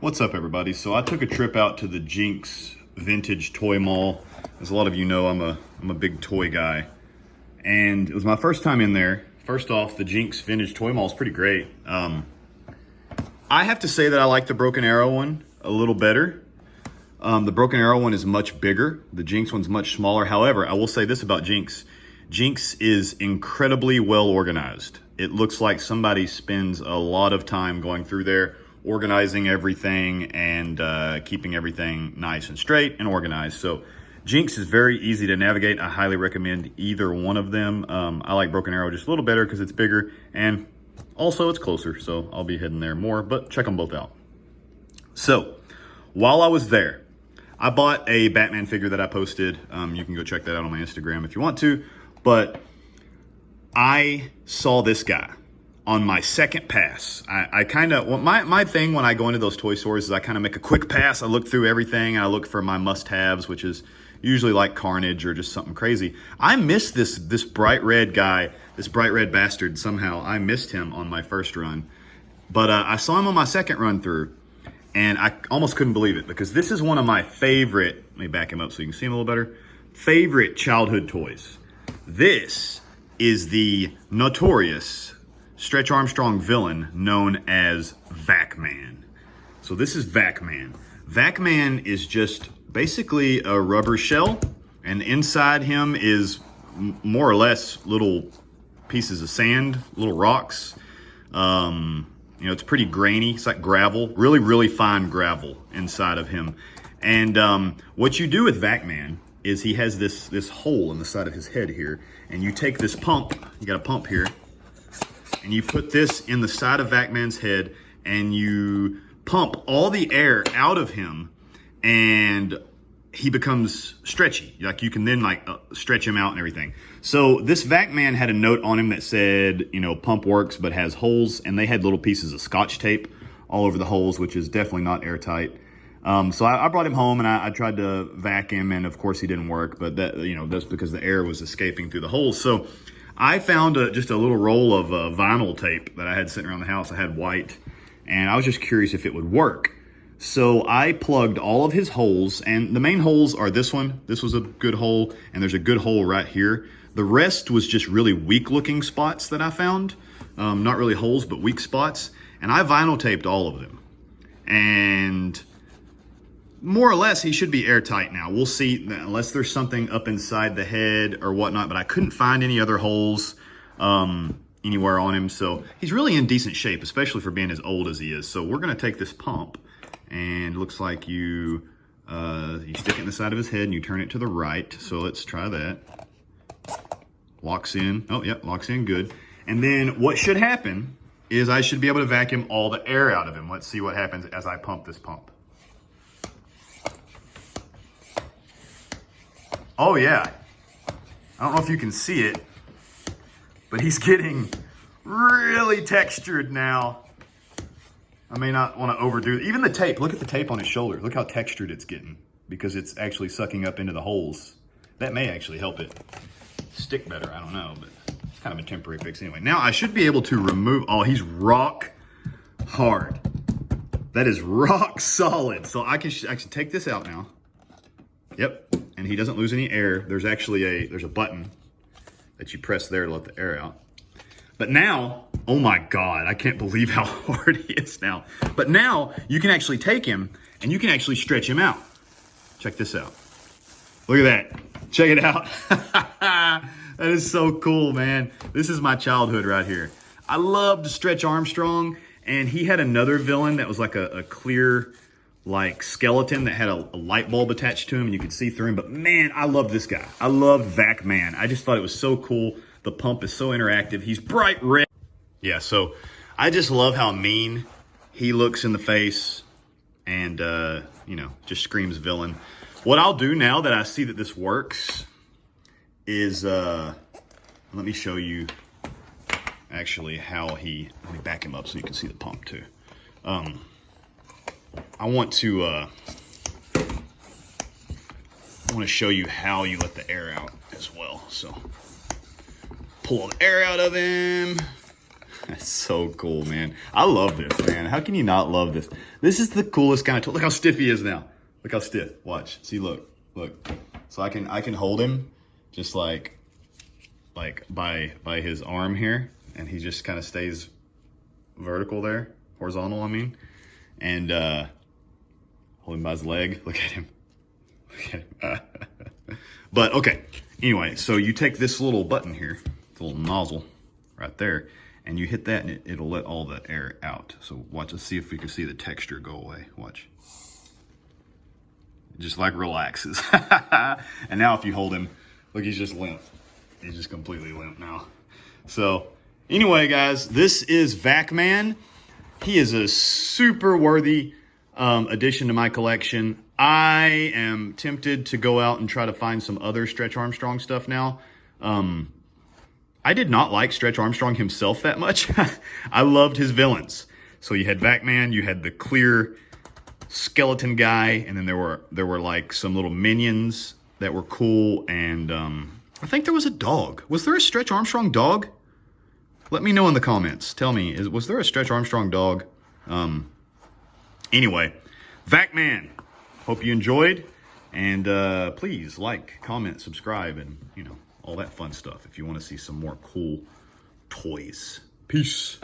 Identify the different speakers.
Speaker 1: What's up, everybody? So I took a trip out to the Jinx Vintage Toy Mall. As a lot of you know, I'm a big toy guy, and it was my first time in there. First off, the Jinx Vintage Toy Mall is pretty great. I have to say that I like the Broken Arrow one a little better. The Broken Arrow one is much bigger. The Jinx one's much smaller. However, I will say this about Jinx. Jinx is incredibly well organized. It looks like somebody spends a lot of time going through there, organizing everything and keeping everything nice and straight and organized. So Jinx is very easy to navigate. I highly recommend either one of them. I like Broken Arrow just a little better because it's bigger and also it's closer. So I'll be heading there more, but check them both out. So while I was there, I bought a Batman figure that I posted. You can go check that out on my Instagram if you want to. But I saw this guy on my second pass. I kind of, my thing when I go into those toy stores is I kind of make a quick pass. I look through everything. I look for my must-haves, which is usually like Carnage or just something crazy. I missed this bright red guy, this bright red bastard somehow. I missed him on my first run. But I saw him on my second run through, and I almost couldn't believe it because this is one of my favorite, let me back him up so you can see him a little better, favorite childhood toys. This is the notorious Stretch Armstrong villain known as Vac-Man. So this is Vac-Man. Vac-Man is just basically a rubber shell, and inside him is more or less little pieces of sand, little rocks. You know, it's pretty grainy. It's like gravel, really, really fine gravel inside of him. And what you do with Vac-Man is he has this hole in the side of his head here, and you take this pump, you got a pump here, and you put this in the side of Vac-Man's head, and you pump all the air out of him, and he becomes stretchy. Like you can then stretch him out and everything. So this Vac-Man had a note on him that said, you know, pump works but has holes, and they had little pieces of Scotch tape all over the holes, which is definitely not airtight. So I brought him home and I tried to vac him, and of course he didn't work, but that, you know, that's because the air was escaping through the holes. So I found just a little roll of vinyl tape that I had sitting around the house. I had white, and I was just curious if it would work. So I plugged all of his holes, and the main holes are this one. This was a good hole, and there's a good hole right here. The rest was just really weak looking spots that I found. Not really holes, but weak spots. And I vinyl taped all of them. And more or less, he should be airtight now. We'll see, unless there's something up inside the head or whatnot, but I couldn't find any other holes anywhere on him. So he's really in decent shape, especially for being as old as he is. So we're gonna take this pump, and it looks like you stick it in the side of his head and you turn it to the right. So let's try that. Locks in, oh yeah, locks in, good. And then what should happen is I should be able to vacuum all the air out of him. Let's see what happens as I pump this pump. Oh yeah, I don't know if you can see it, but he's getting really textured now. I may not want to overdo it. Even the tape, look at the tape on his shoulder. Look how textured it's getting because it's actually sucking up into the holes. That may actually help it stick better, I don't know, but it's kind of a temporary fix anyway. Now I should be able to remove, oh, he's rock hard. That is rock solid. So I can take this out now. Yep, and he doesn't lose any air. There's actually there's a button that you press there to let the air out. But now, oh my God, I can't believe how hard he is now. But now you can actually take him and you can actually stretch him out. Check this out. Look at that. Check it out. That is so cool, man. This is my childhood right here. I loved Stretch Armstrong, and he had another villain that was like a clear like skeleton that had a light bulb attached to him and you could see through him. But man, I love this guy. I love Vac-Man. I just thought it was so cool. The pump is so interactive. He's bright red. Yeah, so I just love how mean he looks in the face, and you know, just screams villain. What I'll do now that I see that this works is let me show you actually how let me back him up so you can see the pump too. I want to show you how you let the air out as well. So pull all the air out of him. That's so cool, man. I love this, man. How can you not love this? This is the coolest kind of toy. Look how stiff he is now. Look how stiff. Watch. See, look. So I can hold him just like by his arm here, and he just kind of stays vertical there, horizontal, I mean. And hold him by his leg. Look at him. Look at him. But okay. Anyway, so you take this little button here, the little nozzle right there, and you hit that, and it'll let all the air out. So watch, let's see if we can see the texture go away. Watch. It just like relaxes. And now if you hold him, look, he's just limp. He's just completely limp now. So anyway, guys, this is Vac-Man. He is a super worthy addition to my collection. I am tempted to go out and try to find some other Stretch Armstrong stuff now. I did not like Stretch Armstrong himself that much. I loved his villains. So you had Vac-Man, you had the clear skeleton guy, and then there were like some little minions that were cool, and I think there was a dog. Was there a Stretch Armstrong dog? Let me know in the comments. Tell me, was there a Stretch Armstrong dog? Anyway, Vac-Man. Hope you enjoyed, and please like, comment, subscribe, and all that fun stuff if you want to see some more cool toys. Peace.